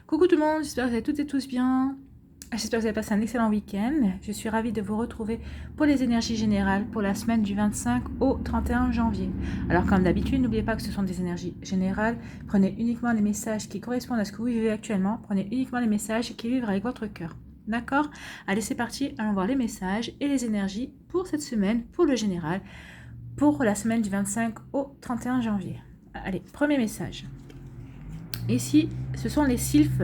Coucou tout le monde, j'espère que vous allez toutes et tous bien. J'espère que vous avez passé un excellent week-end. Je suis ravie de vous retrouver pour les énergies générales pour la semaine du 25 au 31 janvier. Alors comme d'habitude, n'oubliez pas que ce sont des énergies générales. Prenez uniquement les messages qui correspondent à ce que vous vivez actuellement. Prenez uniquement les messages qui vivent avec votre cœur. D'accord? Allez, c'est parti. Allons voir les messages et les énergies pour cette semaine, pour le général, pour la semaine du 25 au 31 janvier. Allez, premier message. Ici, ce sont les sylphes,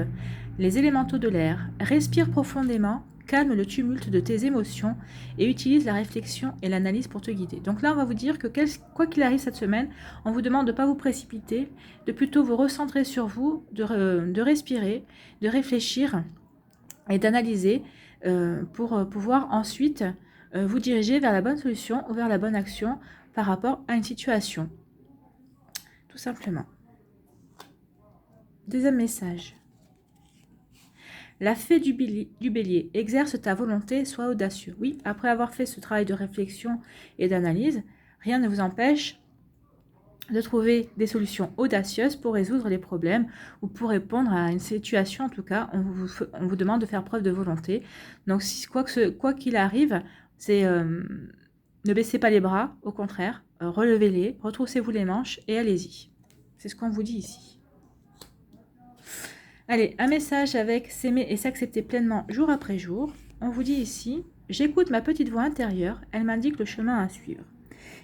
les élémentaux de l'air. Respire profondément, calme le tumulte de tes émotions et utilise la réflexion et l'analyse pour te guider. Donc là, on va vous dire que quoi qu'il arrive cette semaine, on vous demande de ne pas vous précipiter, de plutôt vous recentrer sur vous, de respirer, de réfléchir et d'analyser pour pouvoir ensuite vous diriger vers la bonne solution ou vers la bonne action par rapport à une situation. Tout simplement. Deuxième message. La fée du bélier, exerce ta volonté, sois audacieux. Oui, après avoir fait ce travail de réflexion et d'analyse, rien ne vous empêche de trouver des solutions audacieuses pour résoudre les problèmes ou pour répondre à une situation. En tout cas, on vous demande de faire preuve de volonté. Donc, quoi qu'il arrive, c'est ne baissez pas les bras, au contraire, relevez-les, retroussez-vous les manches et allez-y. C'est ce qu'on vous dit ici. Allez, un message avec s'aimer et s'accepter pleinement jour après jour. On vous dit ici, j'écoute ma petite voix intérieure, elle m'indique le chemin à suivre.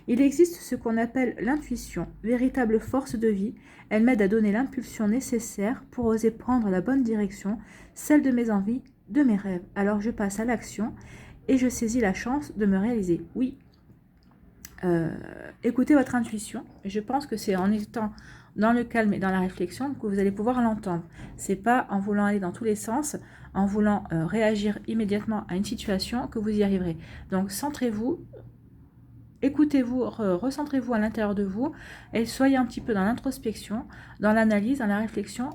Il existe ce qu'on appelle l'intuition, véritable force de vie. Elle m'aide à donner l'impulsion nécessaire pour oser prendre la bonne direction, celle de mes envies, de mes rêves. Alors je passe à l'action et je saisis la chance de me réaliser. Oui, écoutez votre intuition. Et je pense que c'est en étant dans le calme et dans la réflexion que vous allez pouvoir l'entendre. C'est pas en voulant aller dans tous les sens, en voulant réagir immédiatement à une situation que vous y arriverez. Donc centrez-vous, écoutez-vous, recentrez-vous à l'intérieur de vous et soyez un petit peu dans l'introspection, dans l'analyse, dans la réflexion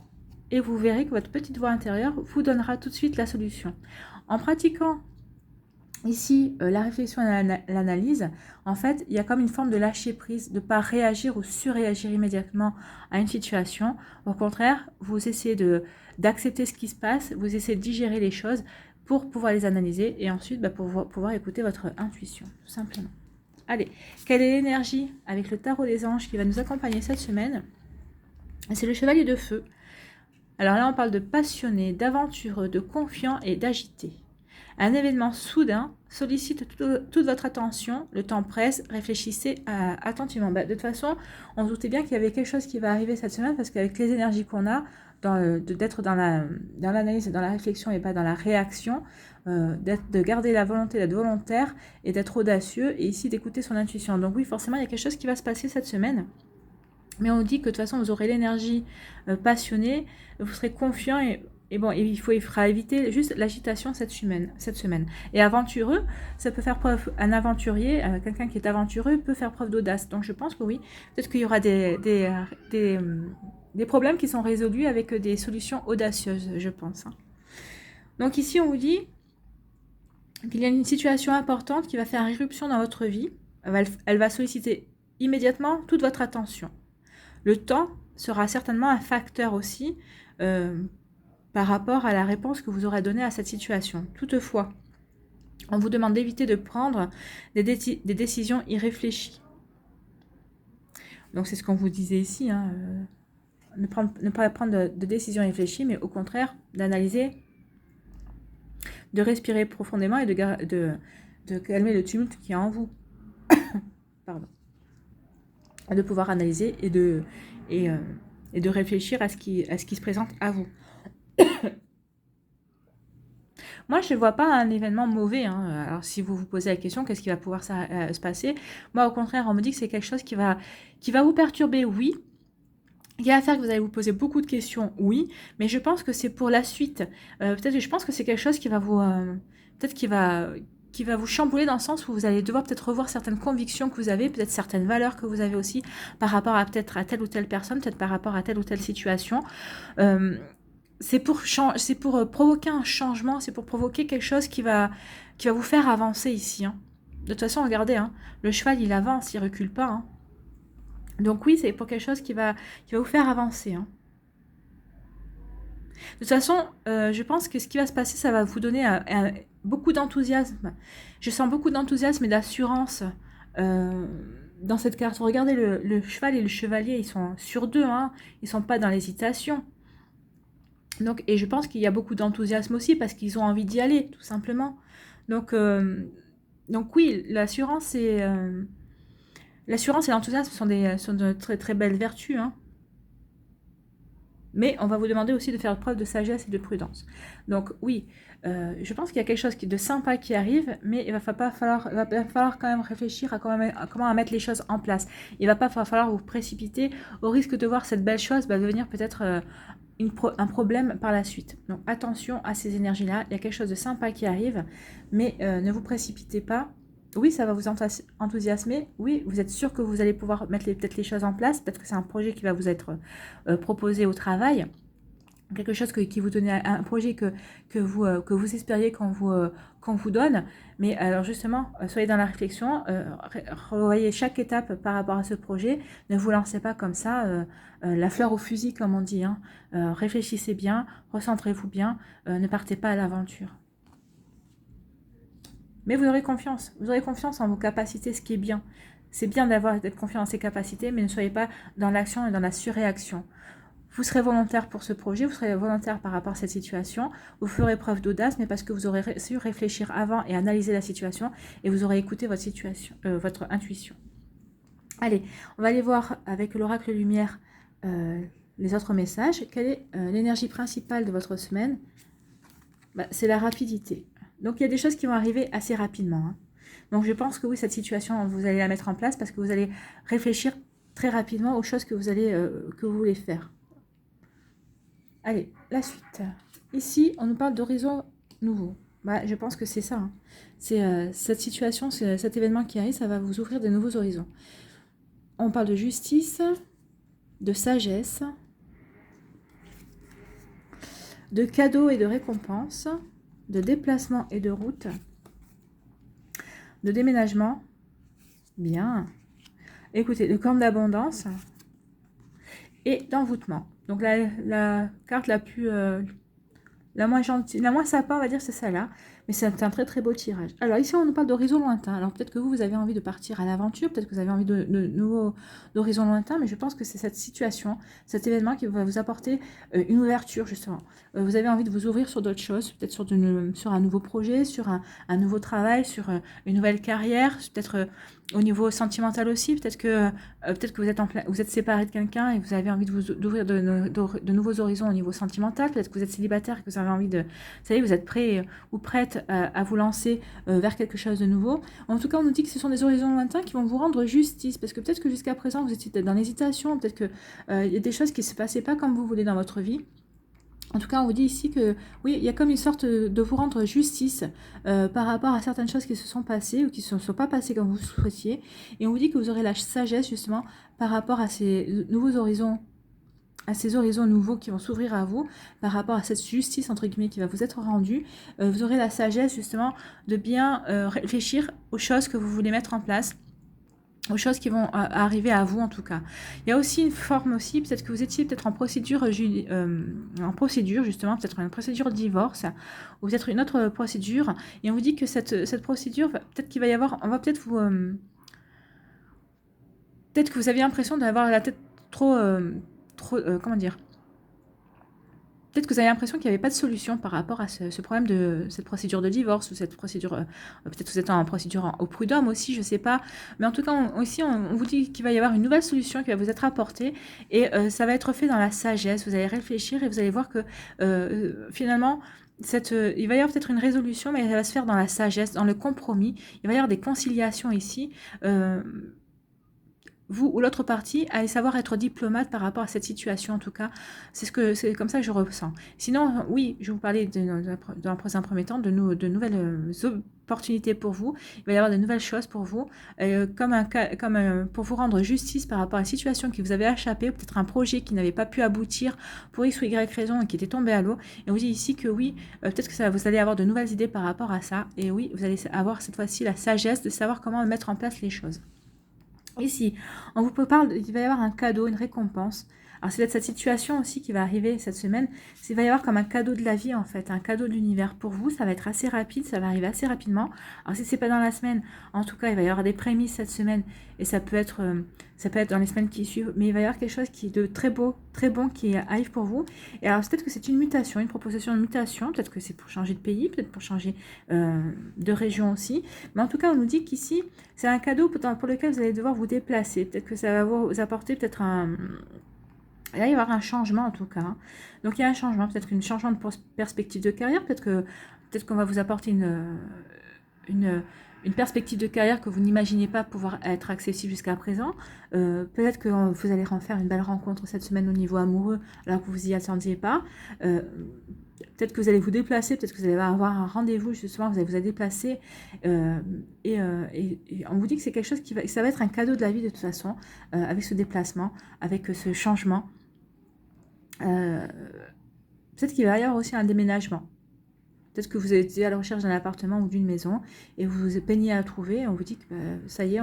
et vous verrez que votre petite voix intérieure vous donnera tout de suite la solution. En pratiquant ici, la réflexion et l'analyse, en fait, il y a comme une forme de lâcher prise, de ne pas réagir ou surréagir immédiatement à une situation. Au contraire, vous essayez d'accepter ce qui se passe, vous essayez de digérer les choses pour pouvoir les analyser et ensuite pour pouvoir écouter votre intuition, tout simplement. Allez, quelle est l'énergie avec le tarot des anges qui va nous accompagner cette semaine? C'est le chevalier de feu. Alors là, on parle de passionné, d'aventureux, de confiant et d'agité. Un événement soudain sollicite toute votre attention, le temps presse, réfléchissez attentivement. De toute façon, on se doutait bien qu'il y avait quelque chose qui va arriver cette semaine parce qu'avec les énergies qu'on a, d'être dans l'analyse, dans la réflexion et pas dans la réaction, de garder la volonté, d'être volontaire et d'être audacieux et ici d'écouter son intuition. Donc oui, forcément, il y a quelque chose qui va se passer cette semaine. Mais on dit que de toute façon, vous aurez l'énergie passionnée, vous serez confiant et bon, il faudra éviter juste l'agitation cette semaine. Et aventureux, ça peut faire preuve, un aventurier, quelqu'un qui est aventureux peut faire preuve d'audace. Donc je pense que oui, peut-être qu'il y aura des problèmes qui sont résolus avec des solutions audacieuses, je pense. Donc ici, on vous dit qu'il y a une situation importante qui va faire irruption dans votre vie. Elle va solliciter immédiatement toute votre attention. Le temps sera certainement un facteur aussi par rapport à la réponse que vous aurez donnée à cette situation. Toutefois, on vous demande d'éviter de prendre des décisions irréfléchies. Donc c'est ce qu'on vous disait ici, ne pas prendre de décisions irréfléchies, mais au contraire d'analyser, de respirer profondément et de calmer le tumulte qui est en vous. Pardon. De pouvoir analyser et de réfléchir à ce qui se présente à vous. Moi, je ne vois pas un événement mauvais. Alors, si vous vous posez la question, qu'est-ce qui va pouvoir se passer? Moi, au contraire, on me dit que c'est quelque chose qui va vous perturber, oui. Il y a à faire que vous allez vous poser beaucoup de questions, oui. Mais je pense que c'est pour la suite. Je pense que c'est quelque chose qui va vous... qui va vous chambouler dans le sens où vous allez devoir peut-être revoir certaines convictions que vous avez, peut-être certaines valeurs que vous avez aussi par rapport à peut-être à telle ou telle personne, peut-être par rapport à telle ou telle situation. C'est pour provoquer un changement, c'est pour provoquer quelque chose qui va vous faire avancer ici. De toute façon, regardez, le cheval, il avance, il recule pas. Donc oui, c'est pour quelque chose qui va vous faire avancer. De toute façon, je pense que ce qui va se passer, ça va vous donner beaucoup d'enthousiasme. Je sens beaucoup d'enthousiasme et d'assurance dans cette carte. Regardez le cheval et le chevalier, ils sont sur deux, hein, ils ne sont pas dans l'hésitation. Donc, et je pense qu'il y a beaucoup d'enthousiasme aussi parce qu'ils ont envie d'y aller, tout simplement. Donc oui, l'assurance et l'enthousiasme sont de très très belles vertus, hein. Mais on va vous demander aussi de faire preuve de sagesse et de prudence. Donc oui, je pense qu'il y a quelque chose de sympa qui arrive, mais il va falloir quand même réfléchir à comment mettre les choses en place. Il ne va pas falloir vous précipiter au risque de voir cette belle chose devenir peut-être un problème par la suite. Donc attention à ces énergies-là, il y a quelque chose de sympa qui arrive, mais ne vous précipitez pas. Oui, ça va vous enthousiasmer. Oui, vous êtes sûr que vous allez pouvoir mettre peut-être les choses en place. Peut-être que c'est un projet qui va vous être proposé au travail. Quelque chose qui vous donne un projet que vous espériez qu'on vous donne. Mais alors justement, soyez dans la réflexion. Revoyez chaque étape par rapport à ce projet. Ne vous lancez pas comme ça, la fleur au fusil, comme on dit, hein. Réfléchissez bien, recentrez-vous bien. Ne partez pas à l'aventure. Mais vous aurez confiance. Vous aurez confiance en vos capacités, ce qui est bien. C'est bien d'être confiant en ses capacités, mais ne soyez pas dans l'action et dans la surréaction. Vous serez volontaire pour ce projet, vous serez volontaire par rapport à cette situation, vous ferez preuve d'audace, mais parce que vous aurez su réfléchir avant et analyser la situation, et vous aurez écouté votre intuition. Allez, on va aller voir avec l'oracle lumière les autres messages. Quelle est l'énergie principale de votre semaine? C'est la rapidité. Donc il y a des choses qui vont arriver assez rapidement, hein. Donc je pense que oui, cette situation, vous allez la mettre en place parce que vous allez réfléchir très rapidement aux choses que vous voulez faire. Allez, la suite. Ici, on nous parle d'horizons nouveaux. Je pense que c'est ça, hein. C'est cette situation, cet événement qui arrive, ça va vous ouvrir de nouveaux horizons. On parle de justice, de sagesse, de cadeaux et de récompenses, de déplacement et de route, de déménagement. Bien. Écoutez, de corne d'abondance et d'envoûtement. Donc la carte la moins gentille, la moins sympa, on va dire, c'est celle-là. Mais c'est un très très beau tirage. Alors ici, on nous parle d'horizons lointains. Alors peut-être que vous avez envie de partir à l'aventure, peut-être que vous avez envie de nouveaux d'horizons lointains, mais je pense que c'est cette situation, cet événement qui va vous apporter une ouverture, justement. Vous avez envie de vous ouvrir sur d'autres choses, peut-être sur un nouveau projet, sur un nouveau travail, sur une nouvelle carrière, peut-être au niveau sentimental aussi, peut-être que vous êtes séparé de quelqu'un et vous avez envie d'ouvrir de nouveaux horizons au niveau sentimental, peut-être que vous êtes célibataire et que vous avez envie vous savez, vous êtes prêt ou prête à vous lancer vers quelque chose de nouveau. En tout cas, on nous dit que ce sont des horizons lointains qui vont vous rendre justice, parce que peut-être que jusqu'à présent, vous étiez dans l'hésitation, peut-être que il y a des choses qui ne se passaient pas comme vous voulez dans votre vie. En tout cas, on vous dit ici que oui, il y a comme une sorte de vous rendre justice par rapport à certaines choses qui se sont passées ou qui ne se sont pas passées comme vous souhaitiez. Et on vous dit que vous aurez la sagesse justement par rapport à ces nouveaux horizons, à ces horizons nouveaux qui vont s'ouvrir à vous, par rapport à cette justice, entre guillemets, qui va vous être rendue. Vous aurez la sagesse justement de bien réfléchir aux choses que vous voulez mettre en place, aux choses qui vont arriver à vous en tout cas. Il y a aussi une forme aussi, peut-être que vous étiez peut-être en procédure justement, peut-être une procédure de divorce, ou peut-être une autre procédure, et on vous dit que cette procédure, peut-être qu'il va y avoir, on va peut-être vous... peut-être que vous avez l'impression d'avoir la tête trop comment dire, peut-être que vous avez l'impression qu'il n'y avait pas de solution par rapport à ce problème de cette procédure de divorce ou cette procédure, peut-être que vous êtes en procédure au prud'homme aussi, je ne sais pas. Mais en tout cas, on vous dit qu'il va y avoir une nouvelle solution qui va vous être apportée et ça va être fait dans la sagesse. Vous allez réfléchir et vous allez voir que finalement, il va y avoir peut-être une résolution, mais elle va se faire dans la sagesse, dans le compromis. Il va y avoir des conciliations ici. Vous ou l'autre partie allez savoir être diplomate par rapport à cette situation, en tout cas. C'est comme ça que je ressens. Sinon, oui, je vous parlais dans un premier temps de nouvelles opportunités pour vous. Il va y avoir de nouvelles choses pour vous, pour vous rendre justice par rapport à la situation qui vous avait échappé, ou peut-être un projet qui n'avait pas pu aboutir pour X ou Y raison et qui était tombé à l'eau. Et on vous dit ici que oui, peut-être que vous allez avoir de nouvelles idées par rapport à ça. Et oui, vous allez avoir cette fois-ci la sagesse de savoir comment mettre en place les choses. Ici, on vous parle, il va y avoir un cadeau, une récompense. Alors c'est peut-être cette situation aussi qui va arriver cette semaine, il va y avoir comme un cadeau de la vie en fait, un cadeau de l'univers pour vous, ça va être assez rapide, ça va arriver assez rapidement. Alors si c'est pas dans la semaine, en tout cas il va y avoir des prémices cette semaine, et ça peut être dans les semaines qui suivent, mais il va y avoir quelque chose qui est de très beau, très bon qui arrive pour vous. Et alors peut-être que c'est une mutation, une proposition de mutation, peut-être que c'est pour changer de pays, peut-être pour changer de région aussi, mais en tout cas on nous dit qu'ici c'est un cadeau pour lequel vous allez devoir vous déplacer, peut-être que ça va vous apporter peut-être il va y avoir un changement en tout cas, hein. Donc il y a un changement, peut-être un changement de perspective de carrière, peut-être qu'on va vous apporter une perspective de carrière que vous n'imaginez pas pouvoir être accessible jusqu'à présent. Peut-être que vous allez en faire une belle rencontre cette semaine au niveau amoureux alors que vous n'y attendiez pas. Peut-être que vous allez vous déplacer, peut-être que vous allez avoir un rendez-vous justement, vous allez vous déplacer et on vous dit que c'est quelque chose ça va être un cadeau de la vie de toute façon, avec ce déplacement, avec ce changement. Peut-être qu'il va y avoir aussi un déménagement. Peut-être que vous êtes à la recherche d'un appartement ou d'une maison et vous vous peinez à trouver et on vous dit que ça y est,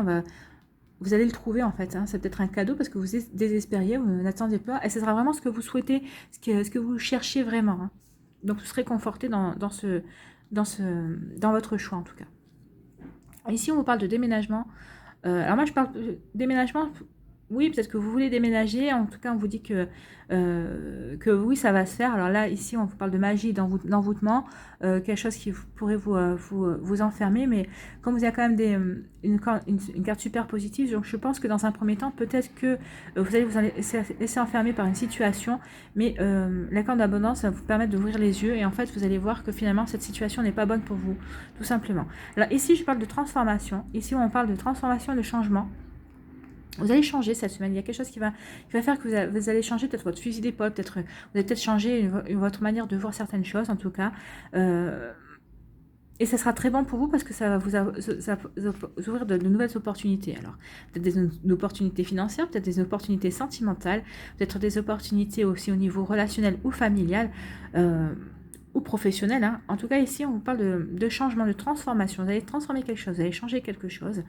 vous allez le trouver en fait, hein. C'est peut-être un cadeau parce que vous désespériez, vous n'attendiez pas et ce sera vraiment ce que vous souhaitez, ce que vous cherchez vraiment, hein. Donc vous serez conforté dans votre choix en tout cas. Ici on vous parle de déménagement. Alors moi je parle de déménagement. Oui, peut-être que vous voulez déménager. En tout cas, on vous dit que oui, ça va se faire. Alors là, ici, on vous parle de magie, d'envoûtement, quelque chose qui pourrait vous enfermer. Mais comme il y a quand même une carte super positive, donc je pense que dans un premier temps, peut-être que vous allez vous laisser enfermer par une situation. Mais la carte d'abondance va vous permettre d'ouvrir les yeux. Et en fait, vous allez voir que finalement, cette situation n'est pas bonne pour vous, tout simplement. Alors ici, je parle de transformation. Ici, on parle de transformation, de changement. Vous allez changer cette semaine, il y a quelque chose qui va faire que vous allez changer peut-être votre fusil d'épaule, vous allez peut-être changer votre manière de voir certaines choses en tout cas. Et ça sera très bon pour vous parce que ça va vous ouvrir de nouvelles opportunités. Alors, peut-être des opportunités financières, peut-être des opportunités sentimentales, peut-être des opportunités aussi au niveau relationnel ou familial. Ou professionnel, hein. En tout cas ici on vous parle de changement, de transformation, vous allez transformer quelque chose, vous allez changer quelque chose,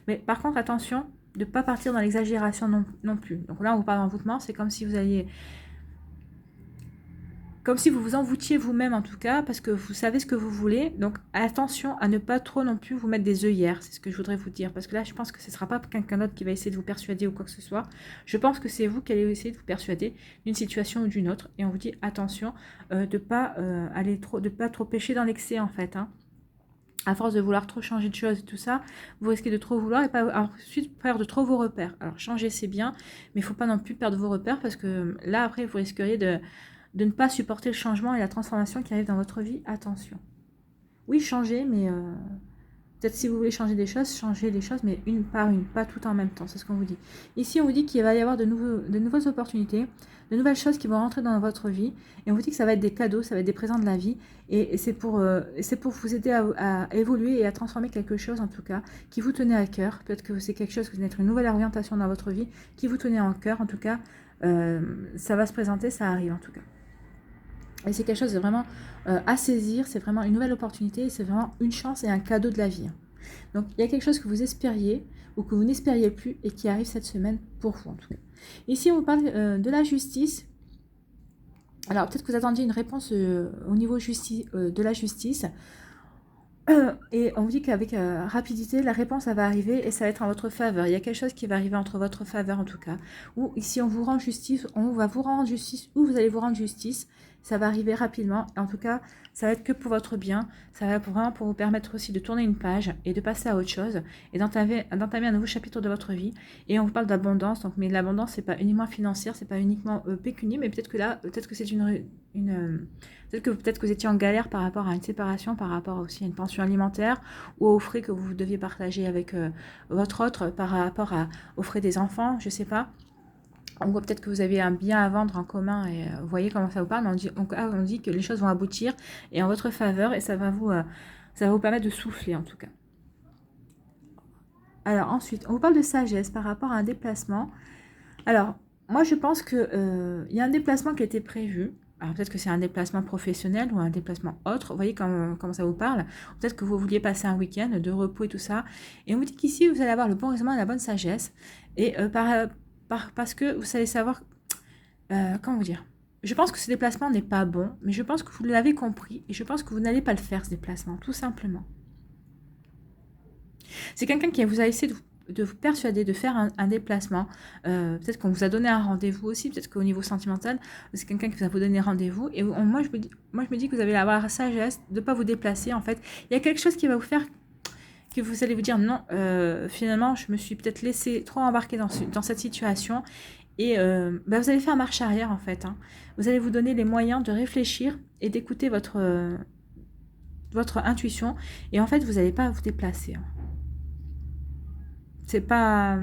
mais par contre attention de ne pas partir dans l'exagération non plus. Donc là on vous parle d'envoûtement, c'est comme si vous vous envoûtiez vous-même en tout cas, parce que vous savez ce que vous voulez, donc attention à ne pas trop non plus vous mettre des œillères, c'est ce que je voudrais vous dire, parce que là je pense que ce ne sera pas quelqu'un d'autre qui va essayer de vous persuader ou quoi que ce soit, je pense que c'est vous qui allez essayer de vous persuader d'une situation ou d'une autre, et on vous dit attention de pas pas trop pêcher dans l'excès en fait, hein. À force de vouloir trop changer de choses et tout ça, vous risquez de trop vouloir et pas ensuite perdre trop vos repères. Alors changer c'est bien, mais il ne faut pas non plus perdre vos repères, parce que là après vous risqueriez de ne pas supporter le changement et la transformation qui arrive dans votre vie. Attention. Oui, changez, mais peut-être si vous voulez changer des choses, changez les choses, mais une par une, pas tout en même temps, c'est ce qu'on vous dit. Ici, on vous dit qu'il va y avoir de nouvelles opportunités, de nouvelles choses qui vont rentrer dans votre vie, et on vous dit que ça va être des cadeaux, ça va être des présents de la vie, et c'est pour vous aider à évoluer et à transformer quelque chose, en tout cas, qui vous tenait à cœur. Peut-être que c'est quelque chose qui va être une nouvelle orientation dans votre vie, qui vous tenait en cœur, en tout cas, ça va se présenter, ça arrive en tout cas. Et c'est quelque chose de vraiment à saisir, c'est vraiment une nouvelle opportunité, c'est vraiment une chance et un cadeau de la vie. Donc il y a quelque chose que vous espériez ou que vous n'espériez plus et qui arrive cette semaine pour vous en tout cas. Ici on vous parle de la justice. Alors peut-être que vous attendiez une réponse au niveau de la justice. Et on vous dit qu'avec rapidité, la réponse elle va arriver et ça va être en votre faveur. Il y a quelque chose qui va arriver entre votre faveur en tout cas. Ou ici on vous rend justice, on va vous rendre justice ou vous allez vous rendre justice. Ça va arriver rapidement. En tout cas, ça va être que pour votre bien. Ça va vraiment pour vous permettre aussi de tourner une page et de passer à autre chose et d'entamer un nouveau chapitre de votre vie. Et on vous parle d'abondance. Donc, mais l'abondance, c'est pas uniquement financière, c'est pas uniquement pécunier, mais peut-être que là, peut-être que c'est peut-être que vous étiez en galère par rapport à une séparation, par rapport aussi à une pension alimentaire ou aux frais que vous deviez partager avec votre autre, par rapport aux frais des enfants, je sais pas. On voit peut-être que vous avez un bien à vendre en commun et vous voyez comment ça vous parle. On dit que les choses vont aboutir et en votre faveur et ça va vous permettre de souffler en tout cas. Alors ensuite, on vous parle de sagesse par rapport à un déplacement. Alors, moi je pense qu'il y a un déplacement qui a été prévu. Alors peut-être que c'est un déplacement professionnel ou un déplacement autre. Vous voyez comment ça vous parle. Peut-être que vous vouliez passer un week-end de repos et tout ça. Et on vous dit qu'ici, vous allez avoir le bon raisonnement et la bonne sagesse. Et parce que vous savez savoir comment vous dire? Je pense que ce déplacement n'est pas bon, mais je pense que vous l'avez compris et je pense que vous n'allez pas le faire, ce déplacement, tout simplement. C'est quelqu'un qui vous a essayé de vous persuader de faire un déplacement. Peut-être qu'on vous a donné un rendez-vous aussi, peut-être qu'au niveau sentimental, c'est quelqu'un qui vous a donné rendez-vous. Et moi, je me dis que vous allez avoir la sagesse de ne pas vous déplacer, en fait. Il y a quelque chose qui va vous faire que vous allez vous dire non, finalement, je me suis peut-être laissé trop embarquer dans cette situation. Et vous allez faire marche arrière, en fait. Hein. Vous allez vous donner les moyens de réfléchir et d'écouter votre intuition. Et en fait, vous n'allez pas vous déplacer. Hein. C'est pas...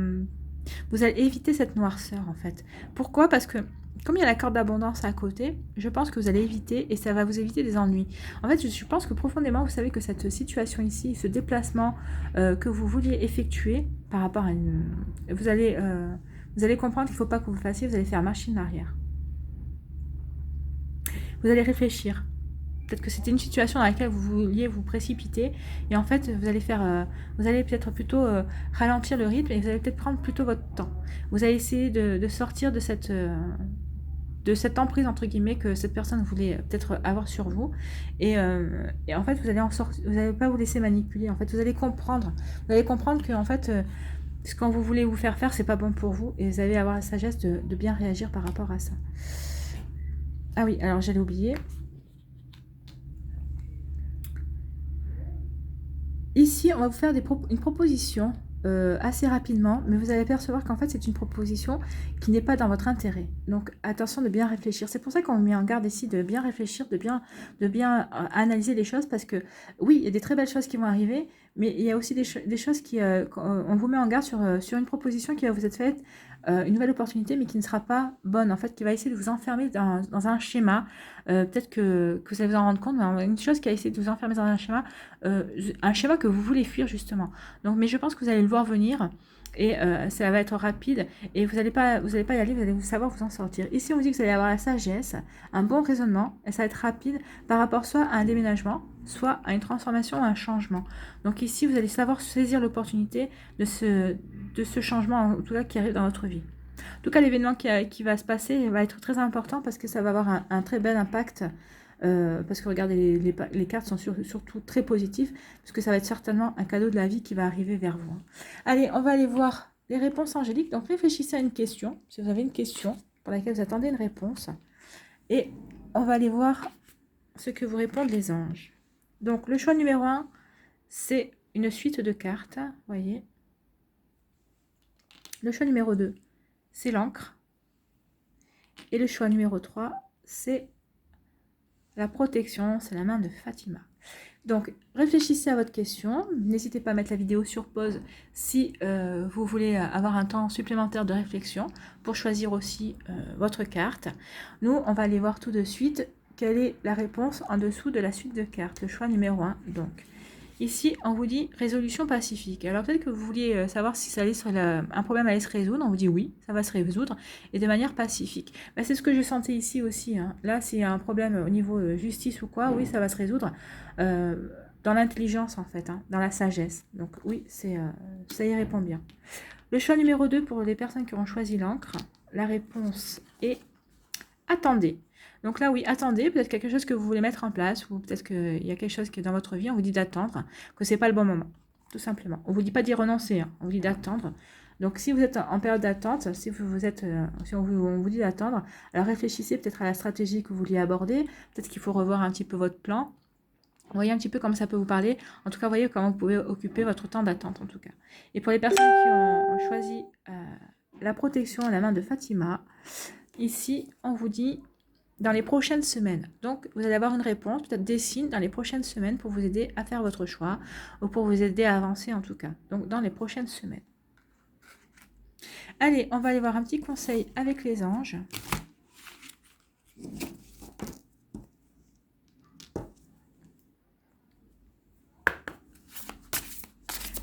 Vous allez éviter cette noirceur, en fait. Pourquoi? Parce que, comme il y a la corde d'abondance à côté, je pense que vous allez éviter, et ça va vous éviter des ennuis. En fait, je pense que profondément, vous savez que cette situation ici, ce déplacement que vous vouliez effectuer par rapport à une... Vous allez comprendre qu'il ne faut pas que vous le fassiez, vous allez faire machine arrière. Vous allez réfléchir. Peut-être que c'était une situation dans laquelle vous vouliez vous précipiter et en fait vous allez peut-être plutôt ralentir le rythme et vous allez peut-être prendre plutôt votre temps. Vous allez essayer de sortir de cette emprise entre guillemets que cette personne voulait peut-être avoir sur vous et en fait vous allez en sortir, vous n'allez pas vous laisser manipuler. En fait vous allez comprendre que en fait ce qu'on vous voulez vous faire faire c'est pas bon pour vous et vous allez avoir la sagesse de bien réagir par rapport à ça. Ah oui, alors j'allais oublier. Ici, on va vous faire une proposition assez rapidement, mais vous allez percevoir qu'en fait, c'est une proposition qui n'est pas dans votre intérêt. Donc, attention de bien réfléchir. C'est pour ça qu'on vous met en garde ici de bien réfléchir, de bien analyser les choses, parce que oui, il y a des très belles choses qui vont arriver, mais il y a aussi des choses qui... on vous met en garde sur une proposition qui va vous être faite, une nouvelle opportunité, mais qui ne sera pas bonne, en fait, qui va essayer de vous enfermer dans un schéma. Peut-être que vous allez vous en rendre compte, mais une chose qui a essayé de vous enfermer dans un schéma que vous voulez fuir, justement. Donc, mais je pense que vous allez le voir venir, et ça va être rapide, et vous n'allez pas y aller, vous allez savoir vous en sortir. Ici, on vous dit que vous allez avoir la sagesse, un bon raisonnement, et ça va être rapide par rapport soit à un déménagement, soit à une transformation ou à un changement. Donc ici, vous allez savoir saisir l'opportunité de ce changement, en tout cas, qui arrive dans votre vie. En tout cas, l'événement qui va se passer va être très important parce que ça va avoir un très bel impact. Parce que regardez, les cartes sont surtout très positives, parce que ça va être certainement un cadeau de la vie qui va arriver vers vous. Allez, on va aller voir les réponses angéliques. Donc réfléchissez à une question, si vous avez une question pour laquelle vous attendez une réponse. Et on va aller voir ce que vous répondent les anges. Donc le choix numéro 1, c'est une suite de cartes, vous voyez. Le choix numéro 2, c'est l'encre. Et le choix numéro 3, c'est la protection, c'est la main de Fatima. Donc, réfléchissez à votre question. N'hésitez pas à mettre la vidéo sur pause si vous voulez avoir un temps supplémentaire de réflexion pour choisir aussi votre carte. Nous, on va aller voir tout de suite quelle est la réponse en dessous de la suite de cartes, le choix numéro 1. Donc, ici, on vous dit résolution pacifique. Alors, peut-être que vous vouliez savoir si ça allait un problème allait se résoudre. On vous dit oui, ça va se résoudre et de manière pacifique. Ben, c'est ce que je sentais ici aussi. Hein. Là, s'il y a un problème au niveau justice ou quoi, oui, ça va se résoudre dans l'intelligence, en fait, hein, dans la sagesse. Donc, oui, ça y répond bien. Le choix numéro 2 pour les personnes qui auront choisi l'encre, la réponse est attendez. Donc là, oui, attendez, peut-être quelque chose que vous voulez mettre en place, ou peut-être qu'il y a quelque chose qui est dans votre vie, on vous dit d'attendre, que ce n'est pas le bon moment, tout simplement. On ne vous dit pas d'y renoncer, hein, on vous dit d'attendre. Donc si vous êtes en période d'attente, si on vous dit d'attendre, alors réfléchissez peut-être à la stratégie que vous vouliez aborder, peut-être qu'il faut revoir un petit peu votre plan. Voyez un petit peu comment ça peut vous parler. En tout cas, voyez comment vous pouvez occuper votre temps d'attente, en tout cas. Et pour les personnes qui ont choisi la protection à la main de Fatima, ici, on vous dit dans les prochaines semaines. Donc, vous allez avoir une réponse, peut-être des signes dans les prochaines semaines pour vous aider à faire votre choix ou pour vous aider à avancer en tout cas. Donc, dans les prochaines semaines. Allez, on va aller voir un petit conseil avec les anges.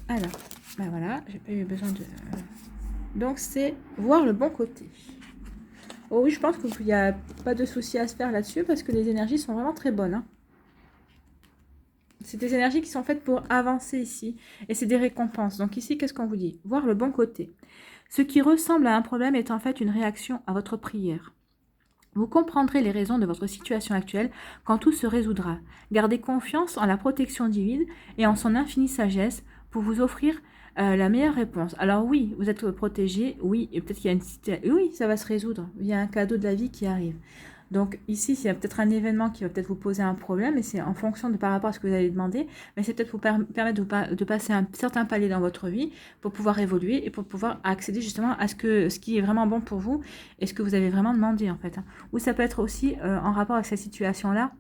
Alors, ben voilà, j'ai pas eu besoin de... Donc, c'est voir le bon côté. Oh oui, je pense qu'il n'y a pas de souci à se faire là-dessus parce que les énergies sont vraiment très bonnes. Hein. C'est des énergies qui sont faites pour avancer ici. Et c'est des récompenses. Donc ici, qu'est-ce qu'on vous dit? Voir le bon côté. Ce qui ressemble à un problème est en fait une réaction à votre prière. Vous comprendrez les raisons de votre situation actuelle quand tout se résoudra. Gardez confiance en la protection divine et en son infinie sagesse pour vous offrir la meilleure réponse. Alors oui, vous êtes protégé, oui, et peut-être qu'il y a une situation, oui, ça va se résoudre. Il y a un cadeau de la vie qui arrive. Donc ici, il y a peut-être un événement qui va peut-être vous poser un problème, et c'est en fonction de par rapport à ce que vous allez demander, mais c'est peut-être vous permettre de passer un certain palier dans votre vie pour pouvoir évoluer et pour pouvoir accéder justement à ce qui est vraiment bon pour vous et ce que vous avez vraiment demandé en fait. Ou ça peut être aussi en rapport avec cette situation-là.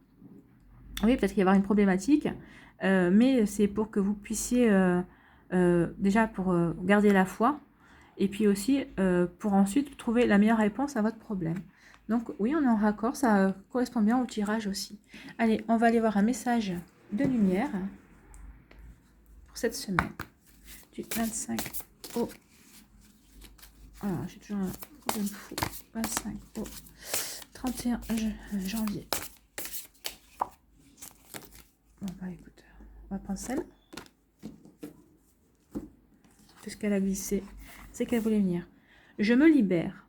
Oui, peut-être qu'il y avoir une problématique, mais c'est pour que vous puissiez déjà pour garder la foi et puis aussi pour ensuite trouver la meilleure réponse à votre problème. Donc oui, on est en raccord, ça correspond bien au tirage aussi. Allez, on va aller voir un message de lumière pour cette semaine. Du 25 au... Alors, j'ai toujours un problème fou. 25 au 31 janvier. Bon, bah écoute, on va prendre celle. Tout ce qu'elle a glissé, c'est qu'elle voulait venir. Je me libère.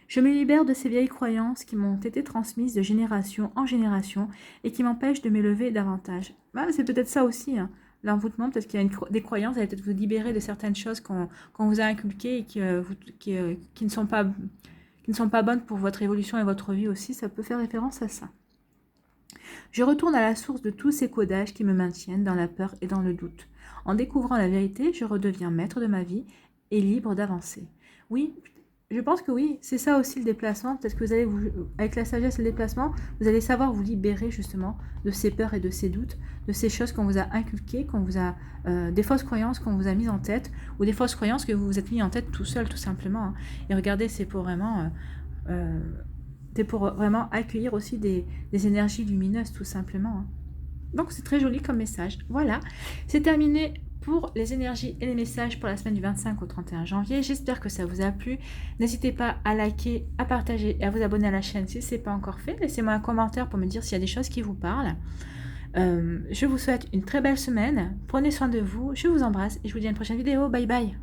Je me libère de ces vieilles croyances qui m'ont été transmises de génération en génération et qui m'empêchent de m'élever davantage. Bah, c'est peut-être ça aussi, hein, l'envoûtement. Peut-être qu'il y a des croyances, vous allez peut-être vous libérer de certaines choses qu'on vous a inculquées et qui ne sont pas bonnes pour votre évolution et votre vie aussi. Ça peut faire référence à ça. Je retourne à la source de tous ces codages qui me maintiennent dans la peur et dans le doute. En découvrant la vérité, je redeviens maître de ma vie et libre d'avancer. Oui, je pense que oui, c'est ça aussi le déplacement. Peut-être que vous allez, avec la sagesse et le déplacement, vous allez savoir vous libérer justement de ces peurs et de ces doutes, de ces choses qu'on vous a inculquées, des fausses croyances qu'on vous a mises en tête, ou des fausses croyances que vous vous êtes mis en tête tout seul, tout simplement. Hein. Et regardez, c'est pour vraiment accueillir aussi des énergies lumineuses, tout simplement. Hein. Donc c'est très joli comme message. Voilà, c'est terminé pour les énergies et les messages pour la semaine du 25 au 31 janvier. J'espère que ça vous a plu. N'hésitez pas à liker, à partager et à vous abonner à la chaîne si ce n'est pas encore fait. Laissez-moi un commentaire pour me dire s'il y a des choses qui vous parlent. Je vous souhaite une très belle semaine. Prenez soin de vous. Je vous embrasse et je vous dis à une prochaine vidéo. Bye bye.